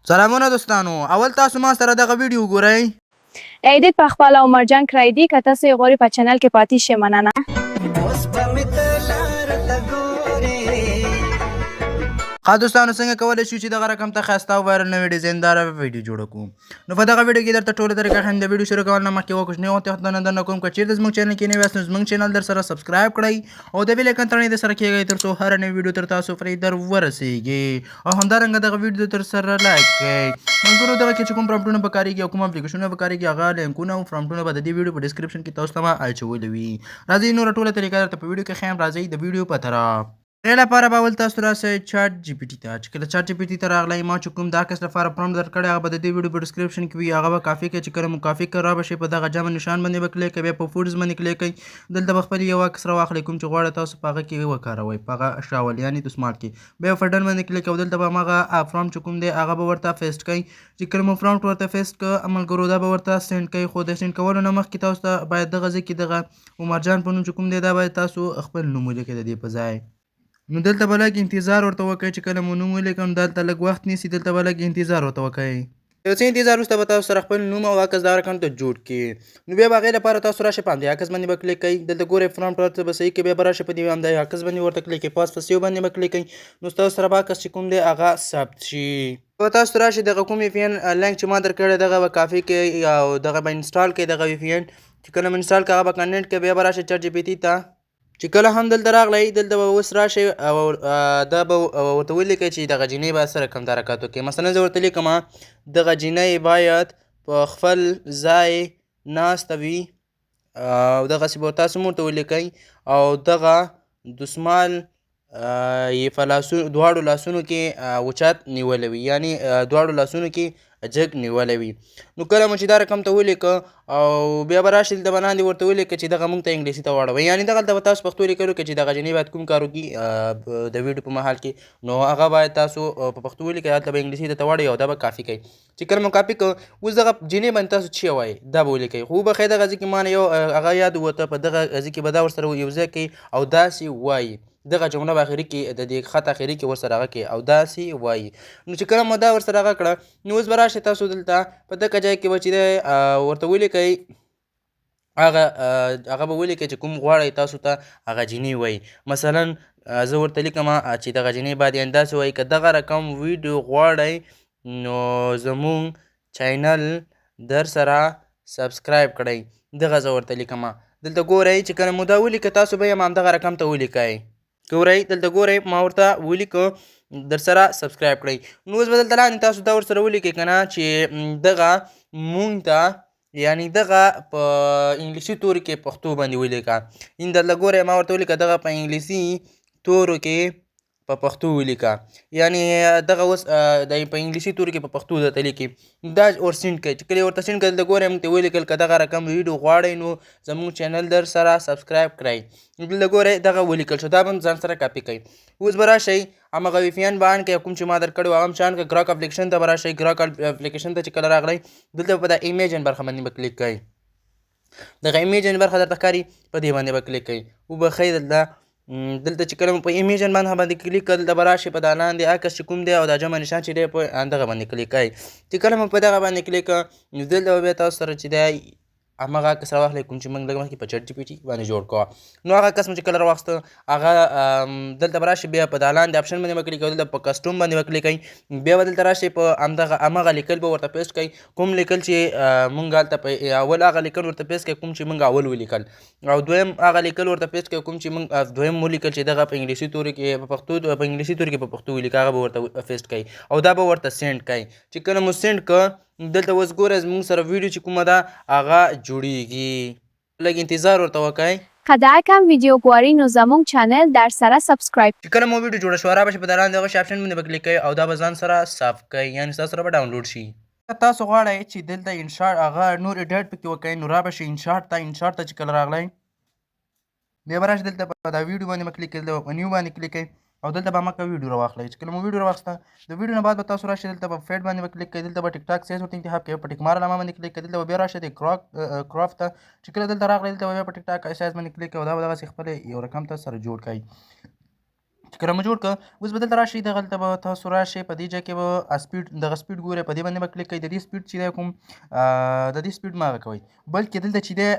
سلامونه دوستانو، اول تاسو ما سره دغه ویډیو وګورئ. ایدیت په خپله عمرجان کړی دی که تاسو یې غواړئ په چینل کې پاتې شئ مننه. ښه دوستانو، څنګه کولی شو چې دغه رقم ته ښایسته او وایرل نوې ډیزاینداره ویډیو جوړه کړو. نو په دغه ویډیو کې درته ټوله طریقه ښیم. د ویډیو شروع کول نه مخکې یوه کوچنۍ غوښتنه درنه کوم که چېرته زموږ چینل کې نوي یاست نو زموږ چینل در سره سبسکرایب کړئ او د بیل ایکن تڼۍ درسره کېږئ تر څو هره نوې ویډیو تر تاسو پرې در ورسیږي او همدارنګه دغه ویډیو تر سره لایک کړئ. ملګرو، دغه کې چې کوم پرامپټونه پکارېږي او کوم اپلیکیشنونه پکارېږي هغه لینکونه او پرامپټونه به د دې ویډیو په ډسکرپشن کې تاسو ته ما اچولي وي. راځئ نوره ټوله طریقه درته په ویډیو کې ښیم. راځئ د ویډیو په طرف. دې لپاره به اول تاسو راسئ چاټ جی پي ټي ته. چې کله چاټ جی پي ټي ته راغلی ما چې کوم د عکس لپاره پرامپټ درکړی هغه به د دې ویډیو په ډسکرپشن کې وي. هغه به کافي کوي. چې کله مو کافي کړ رابشئ په دغه جمع نشان باندې به کلیک کوئ، بیا په فوټز باندې کلیک کوئ. دلته به خپل یو عکس راواخلئ کوم چې غواړئ تاسو په هغه کې وکاروئ، په هغه شاول یعنې د سمارټ کې. بیا په ډن باندې کلیک کوئ. دلته به هماغه پرامپټ چې کوم دی هغه به ورته پیسټ کوئ. چې کله مو پرامپټ ورته پیسټ کړ ملګرو دا به ورته سینډ کوئ. خو د سینډ کولو نه مخکې تاسو ته باید دغه ځای کې دغه عمرجان په نوم چې کوم دی دا باید تاسو خپل نوم ولیکئ د دې په ځای. نو دلته به لږ انتظار ورته وکړئ. چې کله مو نوم ولیکم دلته لږ وخت نیسي. دلته به لږ انتظار ورته وکړئ. یو څه انتظار وروسته به تاسو سره خپل نوم او عکس دغه رقم ته جوړ کړي. نو بیا به هغې لپاره تاسو راشئ په همدې عکس باندې به کلیک کوئ. دلته ګورئ پرامپټ ورته به صحیح کوي. بیا به راشئ په دې همدې عکس باندې ورته کلیک کوئ. پاس په سیو باندې به کلیک کوئ. نو ستاسو سره به عکس چې کوم دی هغه ثبت شي. به تاسو راشئ دغه کوم وي پي ان لینک چې ما درکړی دغه به کافي کوئ او دغه به انسټال کوئ دغه وي پي ان. چې کله مو انسټال کړه هغه به کنیکټ کوئ. بیا به راشئ چاټ جي پي ټي ته. چې کله هم دلته راغلی دلته به اوس راشئ او دا به ورته ولیکئ چې دغه جینۍ باید څه رقم د حرکات وکړي. مثلا زه ورته لیکم دغه جینۍ باید په خپل ځای ناسته وي او دغسې به تاسو هم ورته ولیکئ او دغه دسمال یې په دواړو لاسونو کې اوچت نیولی وي، یعنې دواړو لاسونو کې جګ نیولی وي. نو کله مو چې دا رقم ته ولیکه او بیا به راشئ دلته به لاندې ورته ولیکه چې دغه موږ ته انګلیسي ته واړوئ، یعنې دغلته به تاسو پښتو لیکلو کې چې دغه جینۍ باید کوم کار وکړي د ویډیو په مهال کې نو هغه باید تاسو په پښتو ولیکئ. هلته به انګلیسي درته واړوئ او دا به کافي کوئ. چې کله مو کاپي کړو اوس دغه جینۍ باندې تاسو څه وایئ دا به ولیکئ. خو وبښئ دغه ځای کې ما نه یو هغه یاد ووته په دغه ځای کې به دا ورسره یو ځای کوئ او داسې وایي. دغه جمله به اخري کې د دې خط اخري کې ورسره هغه کوي او داسې وایي. نو چې کله مو دا ورسره هغه کړه نو اوس به راشئ تاسو دلته په دغه ځای کې به چې دی ورته ولیکئ هغه به ولیکئ چې کوم غواړئ تاسو ته هغه جینۍ وایي. مثلا زه ورته لیکم چې دغه جینۍ باید یعنې داسې وایي که دغه رقم ویډیو غواړئ نو زموږ چینل در سره سبسکرایب کړئ. دغه زه ورته لیکم. دلته ګورئ چې کله مو دا ولیکه تاسو به یې همدغه رقم ته ولیکئ. ګورئ دلته ګورئ ما ورته ولیکه در سره سبسکرایب کړئ. نو اوس به دلته لاندې تاسو دا ورسره ولیکئ که نه چې دغه مونږ ته یعنې دغه په انګلیسي تورو کې پښتو باندې ولیکه. دلته ګورئ ما ورته ولیکه دغه په انګلیسي تورو کې په پښتو ولیکه، یعنې دغه اوس د په انګلیسي تورو کې په پښتو درته لیکي. دا ورسینډ کړئ. چې کله یې ورته سینډ کړئ دلته ګورئ موږ ته ولیکل که دغه رقم ویډیو غواړئ نو زموږ چینل در سره سبسکرایب کړئ. دلته ګورئ دغه ولیکل شو. دا به ځان سره کاپي کوئ. اوس به راشئ هماغه وي پي ان به آن کړئ کوم چې ما درکړی و هغه هم چې آن کړئ. ګراک اپلیکیشن ته به راشئ. ګراک اپلیکیشن ته چې کله راغلی دلته په دا ایمیجن برخه باندې به کلیک کوئ. دغه ایمیجن برخه درته ښکاري په دې باندې به کلیک کوئ. وبښئ دلته چې کله مو په ایمیجن باندې کلیک کړل دلته به راشئ په دا لاندې عکس چې کوم دی او دا جمع نشان چې دی په دغه باندې کلیک کوئ. چې کله مو په دغه باندې کلیک کړه نو دلته به بیا تاسو سره چې دی هماغه عکس راواخلئ کوم چې موږ لږ مخکې په چټ جي پي ټي باندې جوړ کړه. نو هغه عکس مو چې کله راواخیسته هغه دلته به راشئ بیا په دا لاندې اپشن باندې به کلیک کوئ. دلته په کسټوم باندې به کلیک کوئ. بیا به دلته راشئ په هماغه لیکل به ورته پیسټ کوئ کوم لیکل چې موږ هلته په اول هغه لیکل ورته پیسټ کوئ کوم چې موږ اول ولیکل او دویم هغه لیکل ورته پیسټ کوئ کوم چې موږ دویم ولیکل چې دغه په انګلیسي تورو کې په انګلیسي تورو کې په پښتو ولیکه هغه به ورته پیسټ کوئ او دا به ورته سینډ کوئ. چې کله مو سینډ کړه دلته اوس ګورئ زموږ سره ویډیو چې کومه ده هغه جوړیږي. لږ انتظار ورته وکړئ. که دا کم ویډیو غواړئ نو زموږ چینل در سره سبسکرایب. چې کله مو ویډیو جوړه شوه رابشئ په دا لاندې هغه شي اپشن باندې به کلیک کوئ او دا به ځان سره صاف کوئ، یعنې ستاسو سره به ډاونلوډ شي. تاسو غواړئ چې دلته انشاټ هغه نور ایډیټ پکې وکړئ نو رابشئ انشاټ ته چې کله راغلی بیا به راشئ دلته په دا ویډیو باندې به کلیک کوئ. دلته په نیو باندې کلیک کوئ او دلته به هماغه ویډیو راواخلئ. چې کله مو ویډیو راواخیسته د ویډیو نه بعد به تاسو راشئ دلته په فیډ باندې به کلیک کوئ. دلته به ټیک ټاک سایز ورته انتخاب کوئ. په ټیک مار علامه باندې کلیک کوئ. دلته به بیا راشئ د کراپ ته. چې کله دلته راغلی دلته به بیا په ټیک ټاک سایز باندې کلیک کوئ او دا به دغسې خپل یو رقم ته سره جوړ کړئ. چې کله مو جوړ کړه اوس به دلته راشئ دغلته به تاسو راشئ په دې ځای کې به سپیډ دغه سپیډ ګورئ په دې باندې به کلیک کوئ د دې سپیډ چې دی کوم د دې سپیډ مه هغه کوئ بلکې دلته چې دی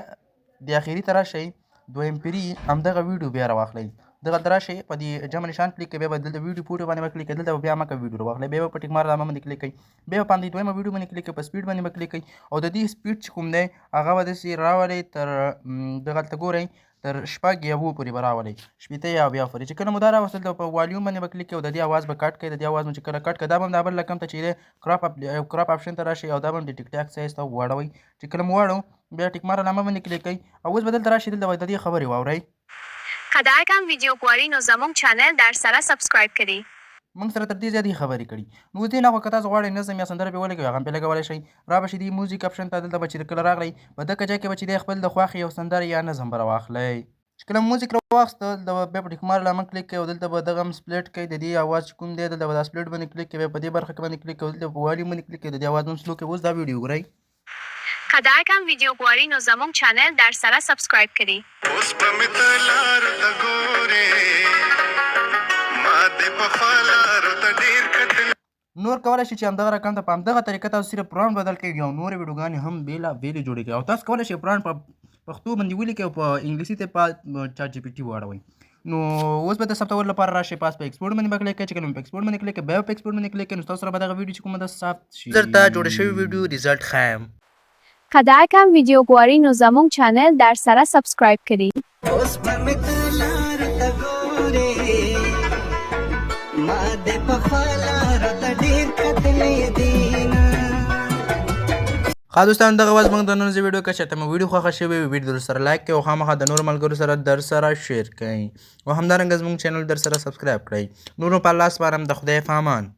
د اخري ته راشئ دویم پري همدغه ویډیو بیا راواخلئ دغلته راشئ په دې جمع نشان کلیک کوئ بیا به دلته ویډیو فوټو باندې به کلیک کوئ دلته به بیا مکه ویډیو راواخلئ بیا به په ټیک مار دامه باندې کلیک کوئ بیا به په همدې دویمه ویډیو باندې کلیک کوئ په سپیډ باندې به کلیک کوئ او د دې سپیډ چې کوم دی هغه به داسې راولئ تر دغلته ګورئ تر شپږ یا اووه پورې به راولئ شپېته یا اویا پورې چې کله مو دا راوستل په والیوم باندې به کلیک کوئ او د دې اواز به کټ کوئ د دې اواز مو چې کله کټ کړه دا به هم دا بل رقم ته چې دی کراپ آپشن ته راشئ او دا به هم د ټیک ټاک سایز ته واړوئ چې کله مو واړو بیا ټیک مار علامه باندې کلیک کوئ او اوس به دلته راشئ دلته به د دې خبرې واورئ که دا کم ویدیو غواړئ نو زموږ چینل در سره سبسکرایب کړئ موږ سره تر دې زیاتې خبرې کړي نو اوس دې نه خو که تاسو غواړئ نظم یا سندره پرې ولګوئ هغه هم پرې لګولی شئ را به شئ دې موزیک اپشن ته دلته به چې کله راغلی په دغه ځای کې به چې دی خپل د خوښې یو سندره یا نظم به راواخلئ چې کله موزیک راواخیسته دلته بیا په ټیک مار علامه کلیک کوئ او دلته به دغه هم سپلیټ کوئ د دې اواز چې کوم دی دلته به دا سپلیټ باندې کلیک کوئ په دې برخه کې باندې کلیک کوئ دلته په والیوم باندې کلیک کوئ د دې اواز هم سلو کوئ اوس دا ویډیو وګورئ که دا کم ویدیو غواړئ نو زموږ چینل در سره سبسکرایب کړئ اوس په مې ته لارو ته ګورې ما دې پخوا لارو ته ډېر کتل نور کولی شئ چې همدغه رقم ته په همدغه طریقه تاسو صرف پرانټ بدل کړئ او نورې ویډیوګانې هم بېلابېلې جوړې کړئ او تاسو کولی شئ پرانټ په پښتو باندې ولیکئ او په انګلیسي ته په چات جي پي ټي واړوئ نو اوس به د ثبتولو لپاره راشئ پاس په ایکسپورټ باندې به کلیک کوئ چې کله مو په ایکسپورټ باندې کلیک کوئ بیا په ایکسپورټ باندې کلیک کوئ نو تاسو سره به دغه ویډیو چې کومه ده ثبت شي درته جوړه شوې ویډیو ریزلټ ښایم که دا کم ویدیو غواړئ نو زموږ چینل در سره سبسکرایب کړئ اوس په مې ته لارو ته ګورې ما دې پخوا لارو ته ډېر کتلې دینه ښه دوستان دغه وز موږ د نن ویډیو که چېرته مو ویډیو خوښه شوې وي ویډیو در سره لایک کړئ او خامخا د نورو ملګرو سره در سره شیر کړئ او همدارنګه زموږ چینل در سره سبسکرایب کړئ نور نو په الله سپارم د خدای په امان